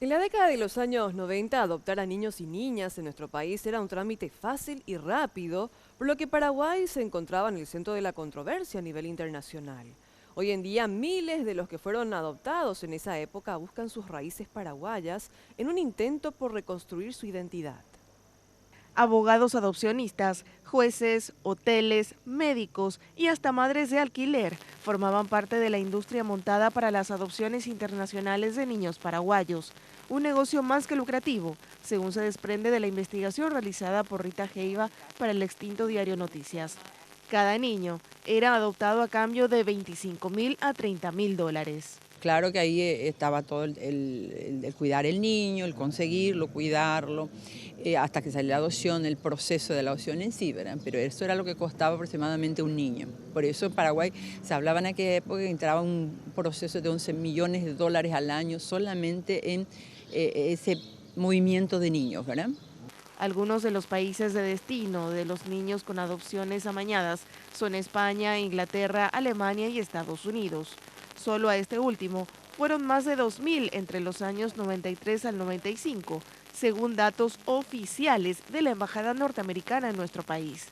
En la década de los años 90, adoptar a niños y niñas en nuestro país era un trámite fácil y rápido, por lo que Paraguay se encontraba en el centro de la controversia a nivel internacional. Hoy en día, miles de los que fueron adoptados en esa época buscan sus raíces paraguayas en un intento por reconstruir su identidad. Abogados adopcionistas, jueces, hoteles, médicos y hasta madres de alquiler formaban parte de la industria montada para las adopciones internacionales de niños paraguayos. Un negocio más que lucrativo, según se desprende de la investigación realizada por Rita Geiva para el extinto diario Noticias. Cada niño era adoptado a cambio de 25.000 a 30.000 dólares. Claro que ahí estaba todo el cuidar el niño, el conseguirlo, cuidarlo, hasta que salió la adopción, el proceso de la adopción en sí, ¿verdad? Pero eso era lo que costaba aproximadamente un niño. Por eso en Paraguay se hablaba en aquella época que entraba un proceso de 11 millones de dólares al año solamente en ese movimiento de niños, ¿verdad? Algunos de los países de destino de los niños con adopciones amañadas son España, Inglaterra, Alemania y Estados Unidos. Solo a este último fueron más de 2.000 entre los años 93 al 95, según datos oficiales de la Embajada norteamericana en nuestro país.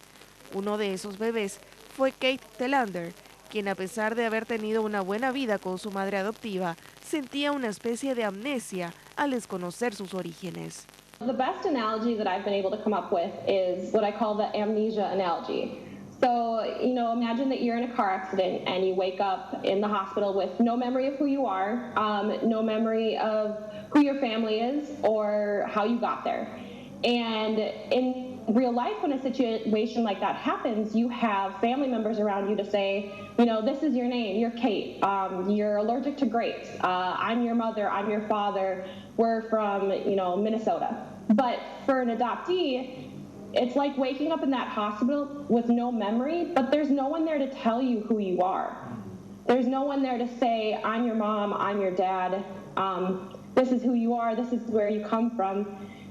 Uno de esos bebés fue Kate Telander, quien a pesar de haber tenido una buena vida con su madre adoptiva, sentía una especie de amnesia al desconocer sus orígenes. The best analogy that I've been able to come up with is what I call the amnesia analogy. So, imagine that you're in a car accident and you wake up in the hospital with no memory of who you are, no memory of who your family is or how you got there. And in real life, when a situation like that happens, you have family members around you to say, this is your name, you're Kate, you're allergic to grapes, I'm your mother, I'm your father, we're from, Minnesota. But for an adoptee, it's like waking up in that hospital with no memory, but there's no one there to tell you who you are. There's no one there to say, I'm your mom, I'm your dad, this is who you are, this is where you come from.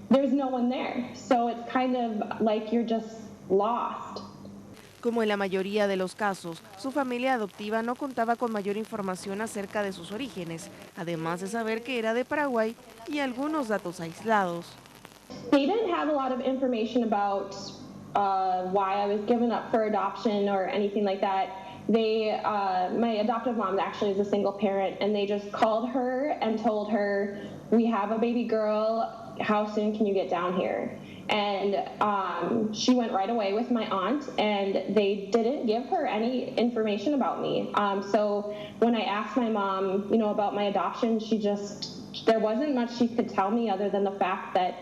There's no one there. So it's kind of like you're just lost. Como en la mayoría de los casos, su familia adoptiva no contaba con mayor información acerca de sus orígenes, además de saber que era de Paraguay y algunos datos aislados. They didn't have a lot of information about why I was given up for adoption or anything like that. My adoptive mom actually is a single parent, and they just called her and told her, we have a baby girl, how soon can you get down here? And she went right away with my aunt, and they didn't give her any information about me. So when I asked my mom, about my adoption, there wasn't much she could tell me other than the fact that,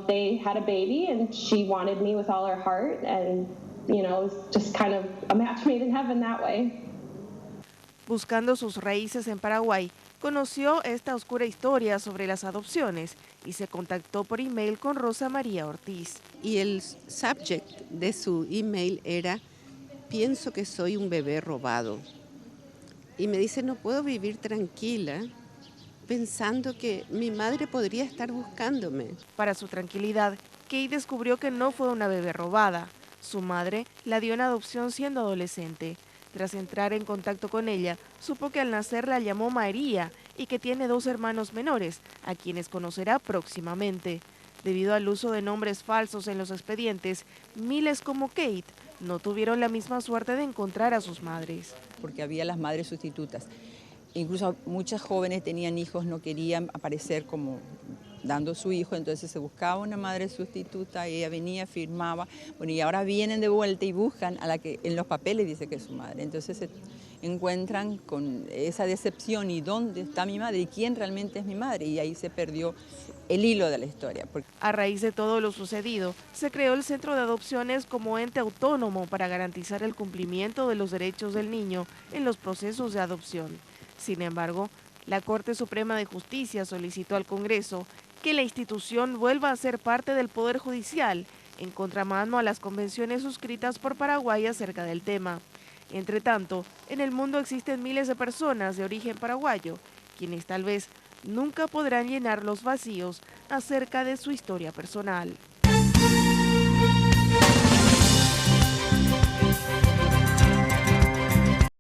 they had a baby and she wanted me with all her heart, and, it was just kind of a match made in heaven that way. Buscando sus raíces en Paraguay, conoció esta oscura historia sobre las adopciones y se contactó por email con Rosa María Ortiz. Y el subject de su email era, pienso que soy un bebé robado. Y me dice, no puedo vivir tranquila pensando que mi madre podría estar buscándome. Para su tranquilidad, Kate descubrió que no fue una bebé robada. Su madre la dio en adopción siendo adolescente. Tras entrar en contacto con ella, supo que al nacer la llamó María y que tiene 2 hermanos menores, a quienes conocerá próximamente. Debido al uso de nombres falsos en los expedientes, miles como Kate no tuvieron la misma suerte de encontrar a sus madres. Porque había las madres sustitutas. Incluso muchas jóvenes tenían hijos, no querían aparecer como dando su hijo, entonces se buscaba una madre sustituta, y ella venía, firmaba, bueno, y ahora vienen de vuelta y buscan a la que en los papeles dice que es su madre. Entonces se encuentran con esa decepción, ¿y dónde está mi madre? ¿Y quién realmente es mi madre? Y ahí se perdió el hilo de la historia. A raíz de todo lo sucedido, se creó el Centro de Adopciones como ente autónomo para garantizar el cumplimiento de los derechos del niño en los procesos de adopción. Sin embargo, la Corte Suprema de Justicia solicitó al Congreso que la institución vuelva a ser parte del Poder Judicial, en contramano a las convenciones suscritas por Paraguay acerca del tema. Entre tanto, en el mundo existen miles de personas de origen paraguayo, quienes tal vez nunca podrán llenar los vacíos acerca de su historia personal.